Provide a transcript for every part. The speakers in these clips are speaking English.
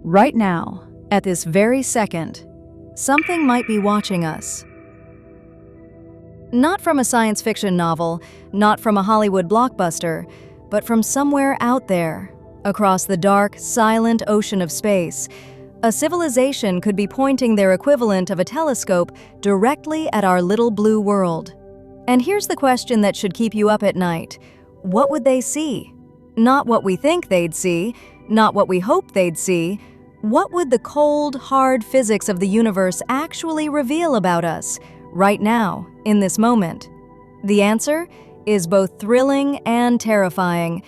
Right now, at this very second, something might be watching us. Not from a science fiction novel, not from a Hollywood blockbuster, but from somewhere out there, across the dark, silent ocean of space, a civilization could be pointing their equivalent of a telescope directly at our little blue world. And here's the question that should keep you up at night. What would they see? Not what we think they'd see, not what we hope they'd see. What would the cold, hard physics of the universe actually reveal about us, right now, in this moment? The answer is both thrilling and terrifying.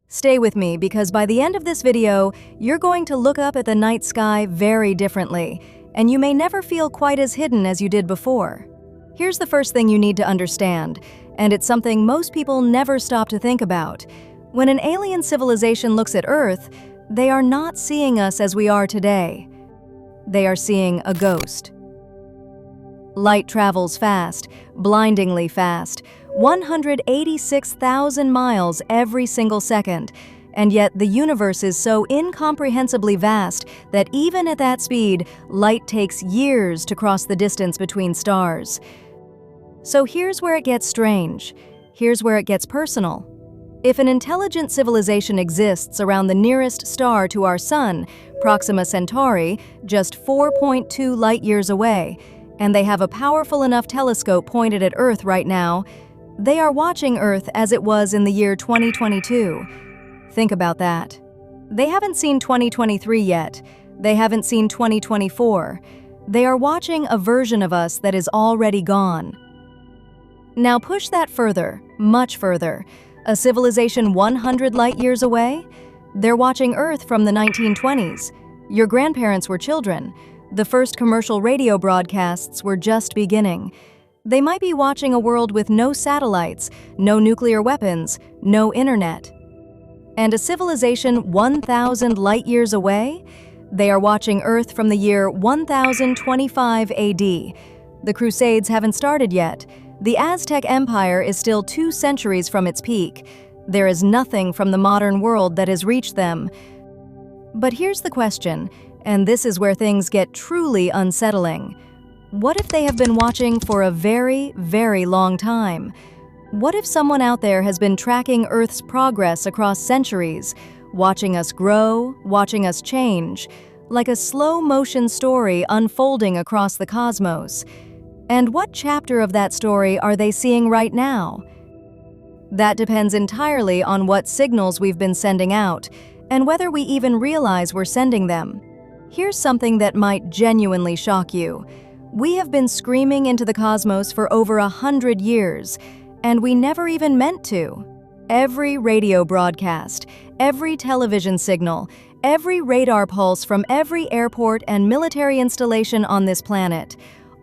Stay with me, because by the end of this video, you're going to look up at the night sky very differently, and you may never feel quite as hidden as you did before. Here's the first thing you need to understand, and it's something most people never stop to think about. When an alien civilization looks at Earth, they are not seeing us as we are today. They are seeing a ghost. Light travels fast, blindingly fast, 186,000 miles every single second, and yet the universe is so incomprehensibly vast that even at that speed, light takes years to cross the distance between stars. So here's where it gets strange. Here's where it gets personal. If an intelligent civilization exists around the nearest star to our Sun, Proxima Centauri, just 4.2 light-years away, and they have a powerful enough telescope pointed at Earth right now, they are watching Earth as it was in the year 2022. Think about that. They haven't seen 2023 yet. They haven't seen 2024. They are watching a version of us that is already gone. Now push that further, much further. A civilization 100 light-years away? They're watching Earth from the 1920s. Your grandparents were children. The first commercial radio broadcasts were just beginning. They might be watching a world with no satellites, no nuclear weapons, no internet. And a civilization 1,000 light-years away? They are watching Earth from the year 1025 AD. The Crusades haven't started yet. The Aztec Empire is still 2 centuries from its peak. There is nothing from the modern world that has reached them. But here's the question, and this is where things get truly unsettling. What if they have been watching for a very, very long time? What if someone out there has been tracking Earth's progress across centuries, watching us grow, watching us change, like a slow-motion story unfolding across the cosmos? And what chapter of that story are they seeing right now? That depends entirely on what signals we've been sending out, and whether we even realize we're sending them. Here's something that might genuinely shock you. We have been screaming into the cosmos for over 100 years, and we never even meant to. Every radio broadcast, every television signal, every radar pulse from every airport and military installation on this planet,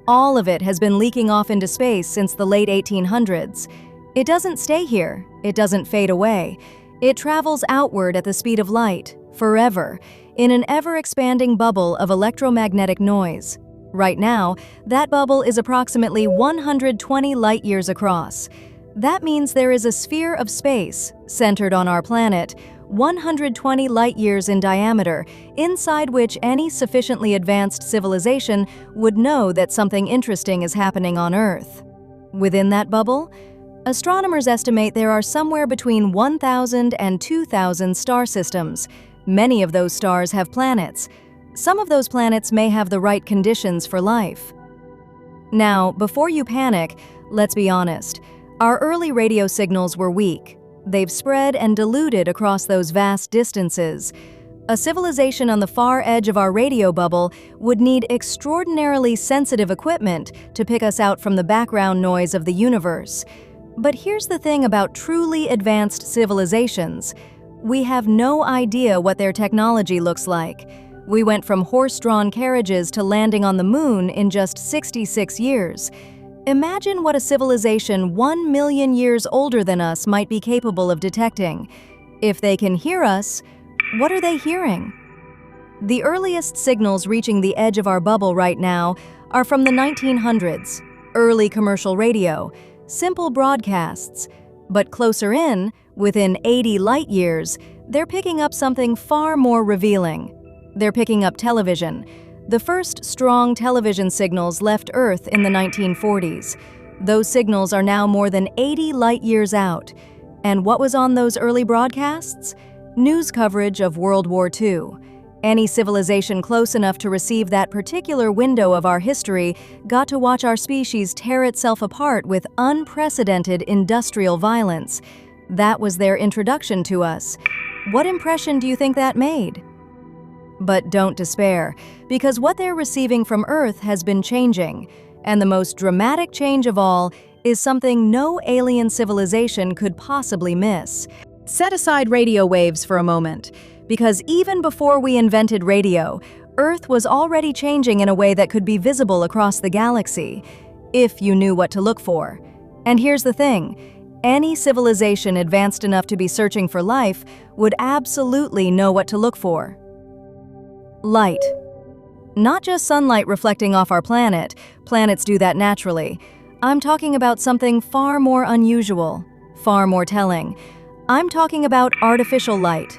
all of it has been leaking off into space since the late 1800s. It doesn't stay here. It doesn't fade away. It travels outward at the speed of light, forever, in an ever-expanding bubble of electromagnetic noise. Right now, that bubble is approximately 120 light-years across. That means there is a sphere of space, centered on our planet, 120 light-years in diameter, inside which any sufficiently advanced civilization would know that something interesting is happening on Earth. Within that bubble, astronomers estimate there are somewhere between 1,000 and 2,000 star systems. Many of those stars have planets. Some of those planets may have the right conditions for life. Now, before you panic, let's be honest. Our early radio signals were weak. They've spread and diluted across those vast distances. A civilization on the far edge of our radio bubble would need extraordinarily sensitive equipment to pick us out from the background noise of the universe. But here's the thing about truly advanced civilizations. We have no idea what their technology looks like. We went from horse-drawn carriages to landing on the moon in just 66 years. Imagine what a civilization 1 million years older than us might be capable of detecting. If they can hear us, what are they hearing? The earliest signals reaching the edge of our bubble right now are from the 1900s, early commercial radio, simple broadcasts. But closer in, within 80 light-years, they're picking up something far more revealing. They're picking up television. The first strong television signals left Earth in the 1940s. Those signals are now more than 80 light years out. And what was on those early broadcasts? News coverage of World War II. Any civilization close enough to receive that particular window of our history got to watch our species tear itself apart with unprecedented industrial violence. That was their introduction to us. What impression do you think that made? But don't despair, because what they're receiving from Earth has been changing. And the most dramatic change of all is something no alien civilization could possibly miss. Set aside radio waves for a moment, because even before we invented radio, Earth was already changing in a way that could be visible across the galaxy, if you knew what to look for. And here's the thing, any civilization advanced enough to be searching for life would absolutely know what to look for. Light. Not just sunlight reflecting off our planet. Planets do that naturally. I'm talking about something far more unusual, far more telling. I'm talking about artificial light.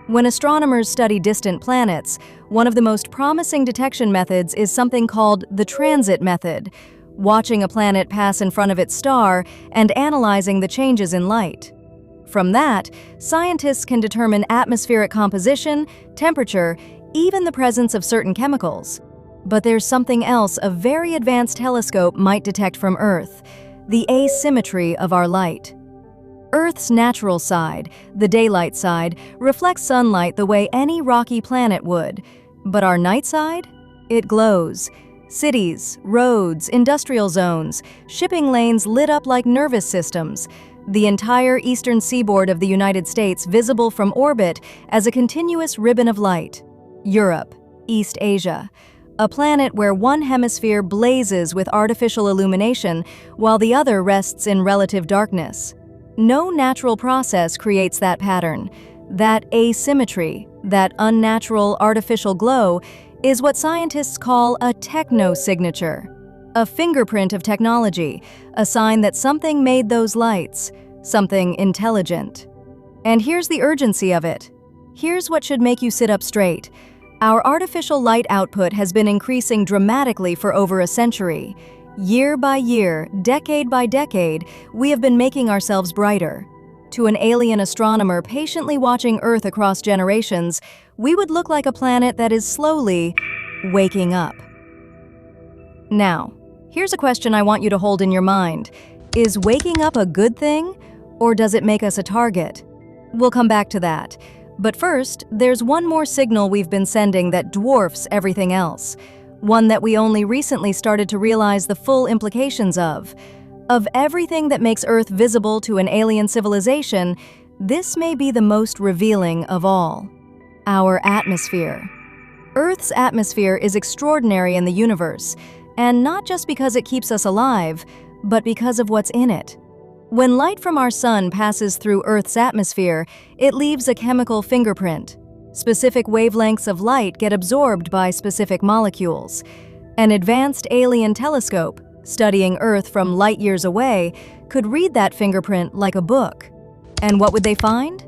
When astronomers study distant planets, one of the most promising detection methods is something called the transit method, watching a planet pass in front of its star and analyzing the changes in light. From that, scientists can determine atmospheric composition, temperature, even the presence of certain chemicals. But there's something else a very advanced telescope might detect from Earth: the asymmetry of our light. Earth's natural side, the daylight side, reflects sunlight the way any rocky planet would. But our night side? It glows. Cities, roads, industrial zones, shipping lanes lit up like nervous systems. The entire eastern seaboard of the United States visible from orbit as a continuous ribbon of light. Europe, East Asia. A planet where one hemisphere blazes with artificial illumination while the other rests in relative darkness. No natural process creates that pattern. That asymmetry, that unnatural artificial glow, is what scientists call a technosignature. A fingerprint of technology, a sign that something made those lights, something intelligent. And here's the urgency of it. Here's what should make you sit up straight. Our artificial light output has been increasing dramatically for over a century. Year by year, decade by decade, we have been making ourselves brighter. To an alien astronomer patiently watching Earth across generations, we would look like a planet that is slowly waking up. Now, here's a question I want you to hold in your mind. Is waking up a good thing, or does it make us a target? We'll come back to that. But first, there's one more signal we've been sending that dwarfs everything else. One that we only recently started to realize the full implications of. Of everything that makes Earth visible to an alien civilization, this may be the most revealing of all. Our atmosphere. Earth's atmosphere is extraordinary in the universe, and not just because it keeps us alive, but because of what's in it. When light from our sun passes through Earth's atmosphere, it leaves a chemical fingerprint. Specific wavelengths of light get absorbed by specific molecules. An advanced alien telescope, studying Earth from light years away, could read that fingerprint like a book. And what would they find?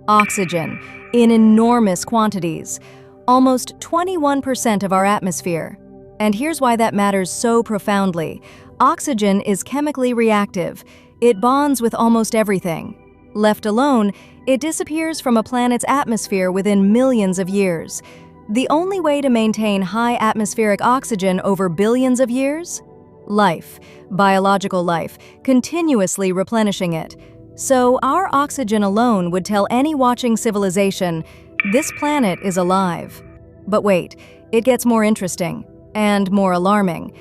Oxygen, in enormous quantities, almost 21% of our atmosphere. And here's why that matters so profoundly. Oxygen is chemically reactive. It bonds with almost everything. Left alone, it disappears from a planet's atmosphere within millions of years. The only way to maintain high atmospheric oxygen over billions of years? Life, biological life, continuously replenishing it. So our oxygen alone would tell any watching civilization, this planet is alive. But wait, it gets more interesting and more alarming.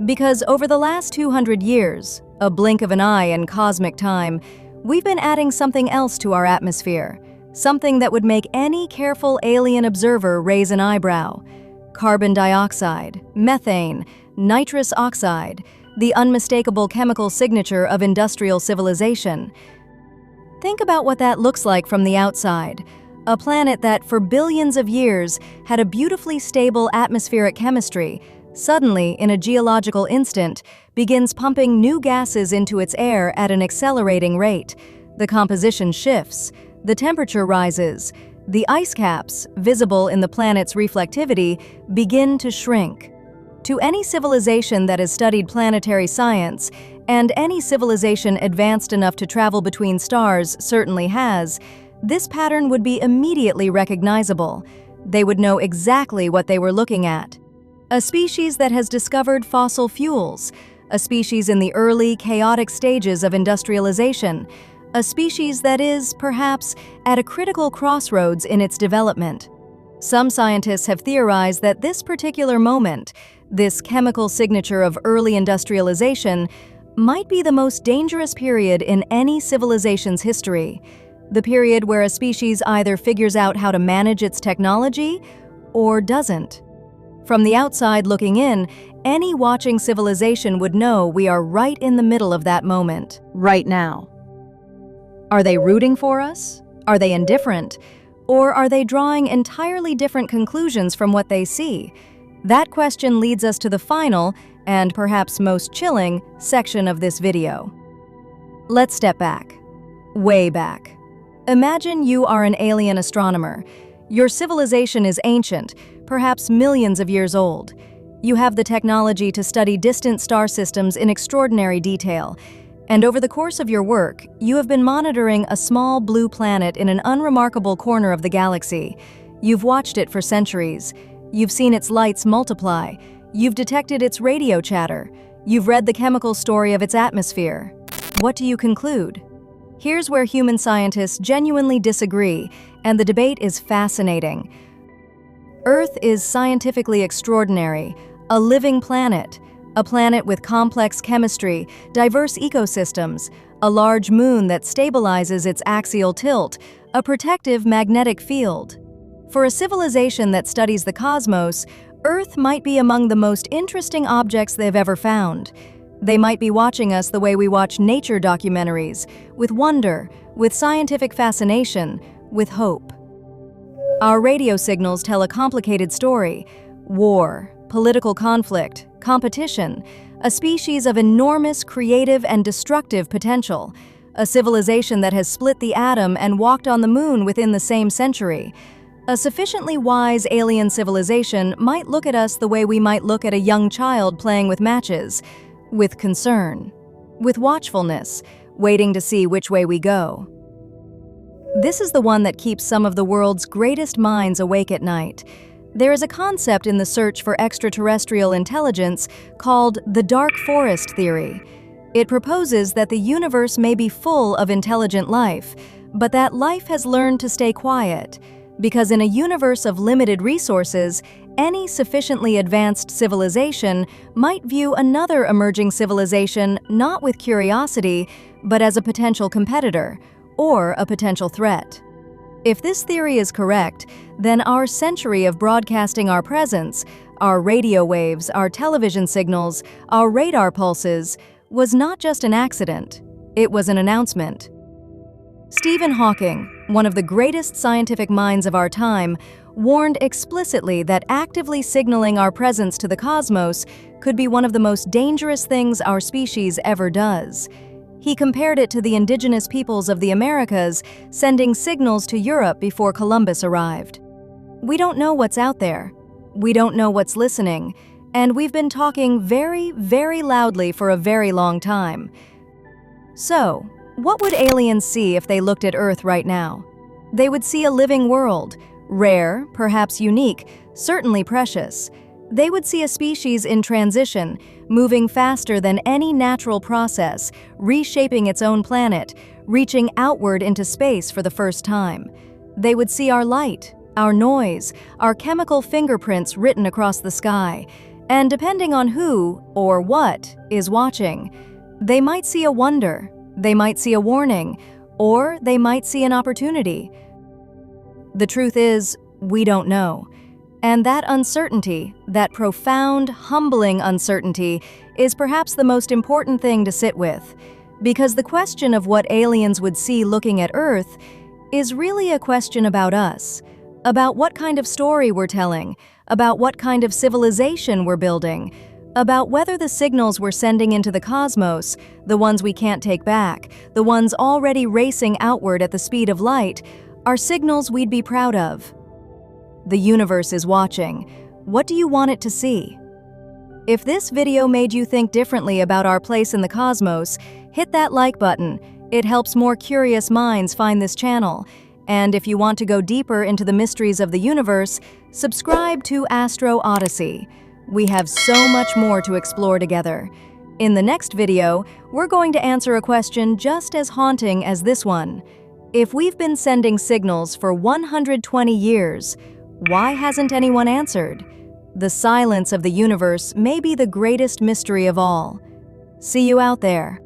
Because over the last 200 years, a blink of an eye in cosmic time, we've been adding something else to our atmosphere, something that would make any careful alien observer raise an eyebrow. Carbon dioxide, methane, nitrous oxide, the unmistakable chemical signature of industrial civilization. Think about what that looks like from the outside. A planet that for billions of years had a beautifully stable atmospheric chemistry, suddenly, in a geological instant, begins pumping new gases into its air at an accelerating rate. The composition shifts, the temperature rises, The ice caps, visible in the planet's reflectivity, begin to shrink. To any civilization that has studied planetary science, and any civilization advanced enough to travel between stars certainly has, this pattern would be immediately recognizable. They would know exactly what they were looking at. A species that has discovered fossil fuels, a species in the early, chaotic stages of industrialization, a species that is, perhaps, at a critical crossroads in its development. Some scientists have theorized that this particular moment, this chemical signature of early industrialization, might be the most dangerous period in any civilization's history. The period where a species either figures out how to manage its technology or doesn't. From the outside looking in, any watching civilization would know we are right in the middle of that moment, right now. Are they rooting for us? Are they indifferent? Or are they drawing entirely different conclusions from what they see? That question leads us to the final, and perhaps most chilling, section of this video. Let's step back. Way back. Imagine you are an alien astronomer. Your civilization is ancient, perhaps millions of years old. You have the technology to study distant star systems in extraordinary detail. And over the course of your work, you have been monitoring a small blue planet in an unremarkable corner of the galaxy. You've watched it for centuries. You've seen its lights multiply. You've detected its radio chatter. You've read the chemical story of its atmosphere. What do you conclude? Here's where human scientists genuinely disagree, and the debate is fascinating. Earth is scientifically extraordinary, a living planet. A planet with complex chemistry, diverse ecosystems, a large moon that stabilizes its axial tilt, a protective magnetic field. For a civilization that studies the cosmos, Earth might be among the most interesting objects they've ever found. They might be watching us the way we watch nature documentaries, with wonder, with scientific fascination, with hope. Our radio signals tell a complicated story: war, political conflict, competition, a species of enormous creative and destructive potential, a civilization that has split the atom and walked on the moon within the same century. A sufficiently wise alien civilization might look at us the way we might look at a young child playing with matches, with concern, with watchfulness, waiting to see which way we go. This is the one that keeps some of the world's greatest minds awake at night. There is a concept in the search for extraterrestrial intelligence called the dark forest theory. It proposes that the universe may be full of intelligent life, but that life has learned to stay quiet, because in a universe of limited resources, any sufficiently advanced civilization might view another emerging civilization not with curiosity, but as a potential competitor or a potential threat. If this theory is correct, then our century of broadcasting our presence, our radio waves, our television signals, our radar pulses, was not just an accident, it was an announcement. Stephen Hawking, one of the greatest scientific minds of our time, warned explicitly that actively signaling our presence to the cosmos could be one of the most dangerous things our species ever does. He compared it to the indigenous peoples of the Americas sending signals to Europe before Columbus arrived. We don't know what's out there. We don't know what's listening. And we've been talking very, very loudly for a very long time. So, what would aliens see if they looked at Earth right now? They would see a living world, rare, perhaps unique, certainly precious. They would see a species in transition, moving faster than any natural process, reshaping its own planet, reaching outward into space for the first time. They would see our light, our noise, our chemical fingerprints written across the sky. And depending on who, or what, is watching, they might see a wonder, they might see a warning, or they might see an opportunity. The truth is, we don't know. And that uncertainty, that profound, humbling uncertainty, is perhaps the most important thing to sit with. Because the question of what aliens would see looking at Earth is really a question about us, about what kind of story we're telling, about what kind of civilization we're building, about whether the signals we're sending into the cosmos, the ones we can't take back, the ones already racing outward at the speed of light, are signals we'd be proud of. The universe is watching. What do you want it to see? If this video made you think differently about our place in the cosmos, hit that like button. It helps more curious minds find this channel. And if you want to go deeper into the mysteries of the universe, subscribe to Astro Odyssey. We have so much more to explore together. In the next video, we're going to answer a question just as haunting as this one. If we've been sending signals for 120 years, why hasn't anyone answered? The silence of the universe may be the greatest mystery of all. See you out there.